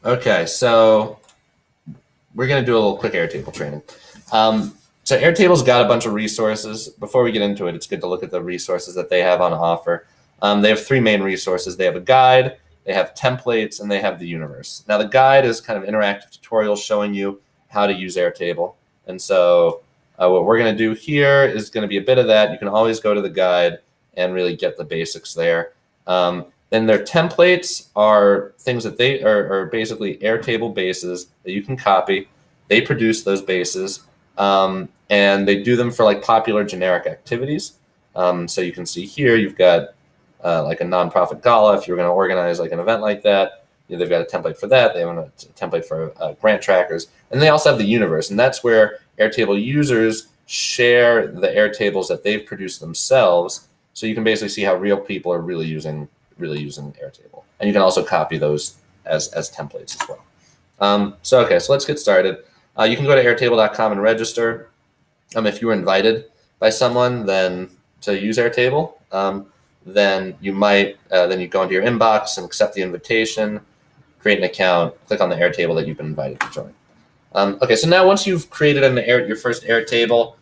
Okay, so we're going to do a little quick Airtable training. So Airtable's got a bunch of resources. Before we get into it, it's good to look at the resources that they have on offer. They have three main resources. They have a guide, they have templates, and they have the universe. Now, the guide is kind of interactive tutorials showing you how to use Airtable. And so what we're going to do here is going to be a bit of that. You can always go to the guide and really get the basics there. Then their templates are things that they are basically Airtable bases that you can copy. They produce those bases, and they do them for like popular generic activities. So you can see here you've got like a nonprofit gala. If you're going to organize like an event like that, they've got a template for that. They have a template for grant trackers, and they also have the universe, and that's where Airtable users share the Airtables that they've produced themselves. So you can basically see how real people are really using Airtable, and you can also copy those as templates as well. So let's get started. You can go to airtable.com and register. If you were invited by someone then to use Airtable, then you might then you go into your inbox and accept the invitation, create an account, click on the Airtable that you've been invited to join. So now once you've created your first Airtable,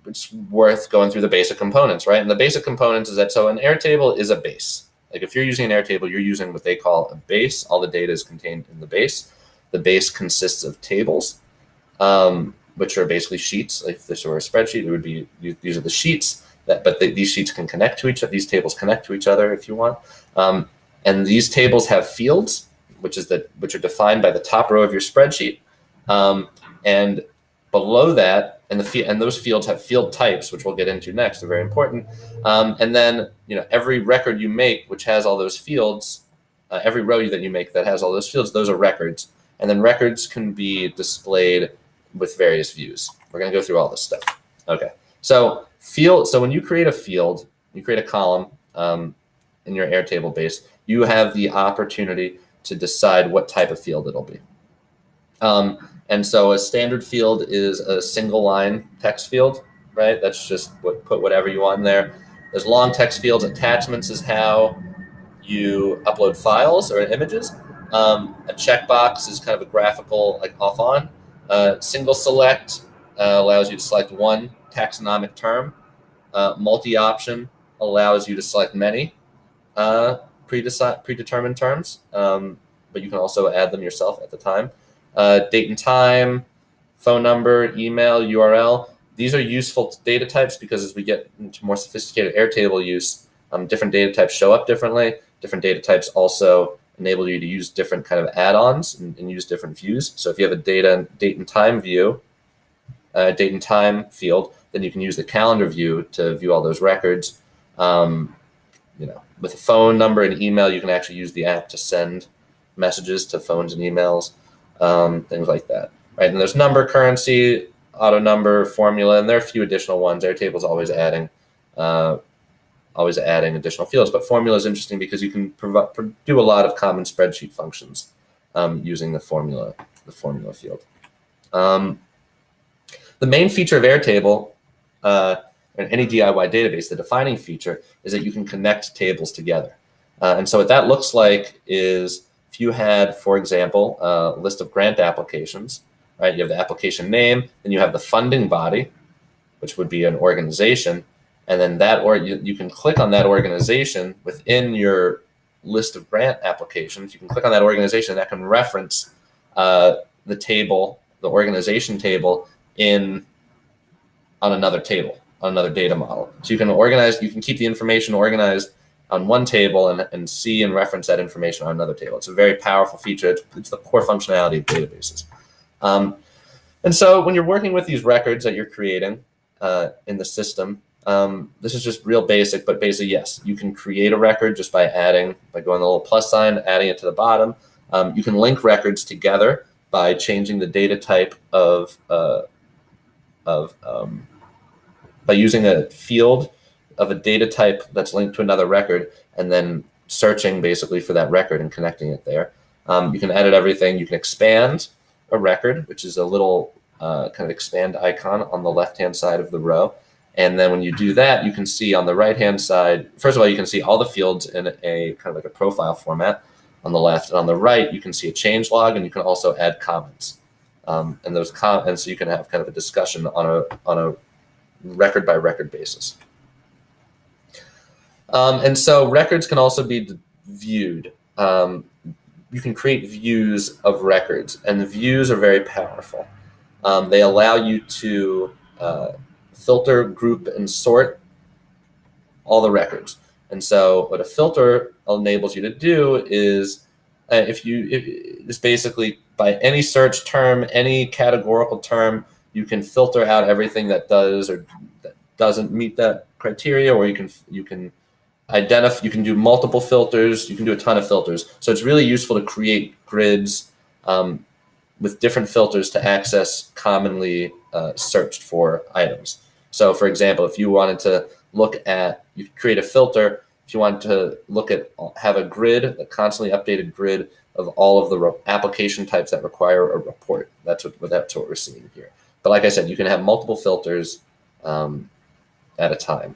it's worth going through the basic components, right? And the basic components is that, so an Airtable is a base. Like if you're using an Airtable, you're using what they call a base. All the data is contained in the base. The base consists of tables, which are basically sheets. Like if this were a spreadsheet, it would be, these are the sheets, these sheets can connect to each other. These tables connect to each other if you want. And these tables have fields, which are defined by the top row of your spreadsheet. And below that, and those fields have field types, which we'll get into next. They're very important. And then every record you make, which has all those fields, every row that you make that has all those fields, those are records. And then records can be displayed with various views. We're going to go through all this stuff. Okay. So when you create a field, you create a column in your Airtable base, you have the opportunity to decide what type of field it'll be. And so a standard field is a single line text field, right? That's just put whatever you want in there. There's long text fields. Attachments is how you upload files or images. A checkbox is kind of a graphical, like off on. Single select allows you to select one taxonomic term. Multi-option allows you to select many predetermined terms, but you can also add them yourself at the time. Date and time, phone number, email, URL. These are useful data types because as we get into more sophisticated Airtable use, different data types show up differently. Different data types also enable you to use different kind of add-ons and use different views. So if you have a date and time view, date and time field, then you can use the calendar view to view all those records. With a phone number and email, you can actually use the app to send messages to phones and emails, things like that, right? And there's number, currency, auto number, formula, and there are a few additional ones. Airtable's always adding additional fields, but formula is interesting because you can do a lot of common spreadsheet functions using the formula field. The main feature of Airtable and any DIY database, the defining feature is that you can connect tables together. And so what that looks like is if you had, for example, a list of grant applications, right? You have the application name, then you have the funding body, which would be an organization, and then you can click on that organization within your list of grant applications. You can click on that organization, and that can reference the table, the organization table, on another table, on another data model. So you can keep the information organized on one table and see and reference that information on another table. It's a very powerful feature. It's the core functionality of databases. And so when you're working with these records that you're creating in the system, this is just real basic, but basically, yes, you can create a record just by going the little plus sign, adding it to the bottom. You can link records together by changing the data type by using a field of a data type that's linked to another record and then searching basically for that record and connecting it there. You can edit everything. You can expand a record, which is a little kind of expand icon on the left-hand side of the row. And then when you do that, you can see on the right-hand side, first of all, you can see all the fields in a kind of like a profile format. on the left. And on the right, you can see a change log, and you can also add comments. And so you can have kind of a discussion on a record by record basis. And so records can also be viewed. You can create views of records, and the views are very powerful. They allow you to filter, group, and sort all the records. And so what a filter enables you to do is it's basically by any search term, any categorical term, you can filter out everything that does or that doesn't meet that criteria, or you can identify, you can do multiple filters, you can do a ton of filters. So it's really useful to create grids with different filters to access commonly searched for items. So for example, if you wanted to you create a filter, if you wanted to have a grid, a constantly updated grid of all of the application types that require a report. That's what we're seeing here. But like I said, you can have multiple filters at a time.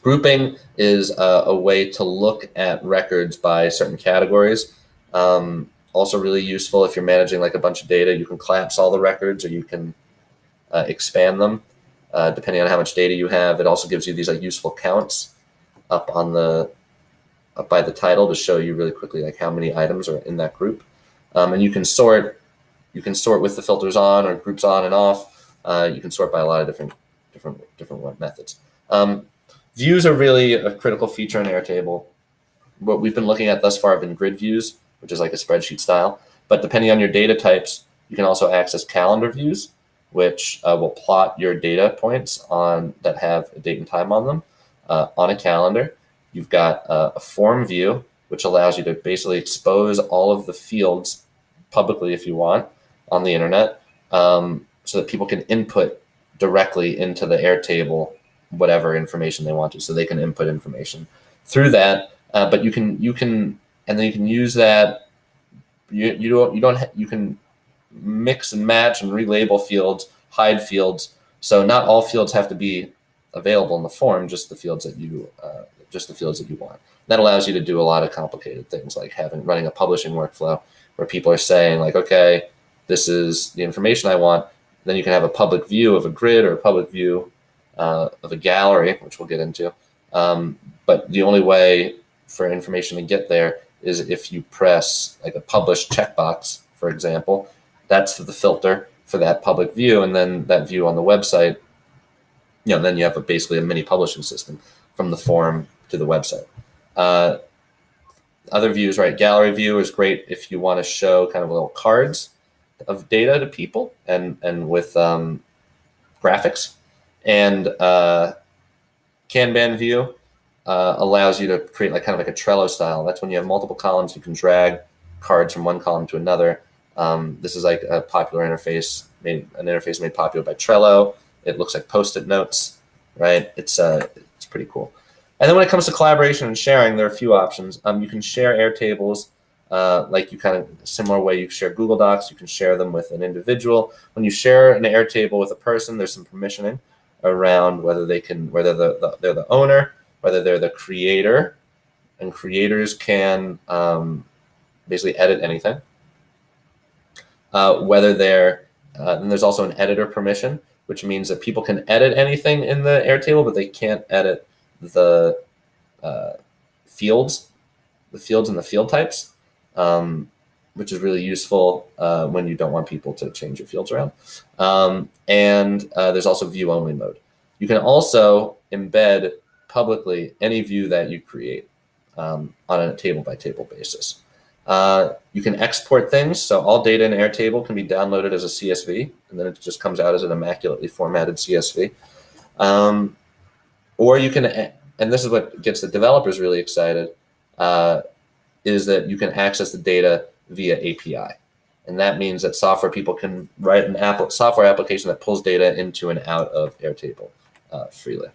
Grouping is a way to look at records by certain categories. Also really useful if you're managing like a bunch of data. You can collapse all the records, or you can expand them depending on how much data you have. It also gives you these like useful counts up by the title to show you really quickly like how many items are in that group. And you can sort with the filters on or groups on and off. You can sort by a lot of different methods. Views are really a critical feature in Airtable. What we've been looking at thus far have been grid views, which is like a spreadsheet style. But depending on your data types, you can also access calendar views, which will plot your data points that have a date and time on them on a calendar. You've got a form view, which allows you to basically expose all of the fields publicly if you want on the internet, so that people can input directly into the Airtable whatever information they want to, so they can input information through that. But you can use that. You can mix and match and relabel fields, hide fields. So not all fields have to be available in the form, just the fields that you want. That allows you to do a lot of complicated things, like running a publishing workflow where people are saying like, okay, this is the information I want. Then you can have a public view of a grid or a public view of a gallery, which we'll get into. But the only way for information to get there is if you press like a publish checkbox, for example. That's the filter for that public view, and then that view on the website, then you have basically a mini publishing system from the form to the website. Other views, right? Gallery view is great if you want to show kind of little cards of data to people and with graphics. And Kanban view allows you to create like kind of like a Trello style. That's when you have multiple columns. You can drag cards from one column to another. This is like a popular interface, an interface made popular by Trello. It looks like Post-it notes, right? It's pretty cool. And then when it comes to collaboration and sharing, there are a few options. You can share Airtables like you kind of similar way you share Google Docs. You can share them with an individual. When you share an Airtable with a person, there's some permissioning around whether they're the owner, whether they're the creator, and creators can basically edit anything. And there's also an editor permission, which means that people can edit anything in the Airtable, but they can't edit the fields and the field types, which is really useful when you don't want people to change your fields around. And there's also view-only mode. You can also embed publicly any view that you create on a table-by-table basis. You can export things, so all data in Airtable can be downloaded as a CSV, and then it just comes out as an immaculately formatted CSV. Or you can, and this is what gets the developers really excited, is that you can access the data via API. And that means that software people can write an software application that pulls data into and out of Airtable freely.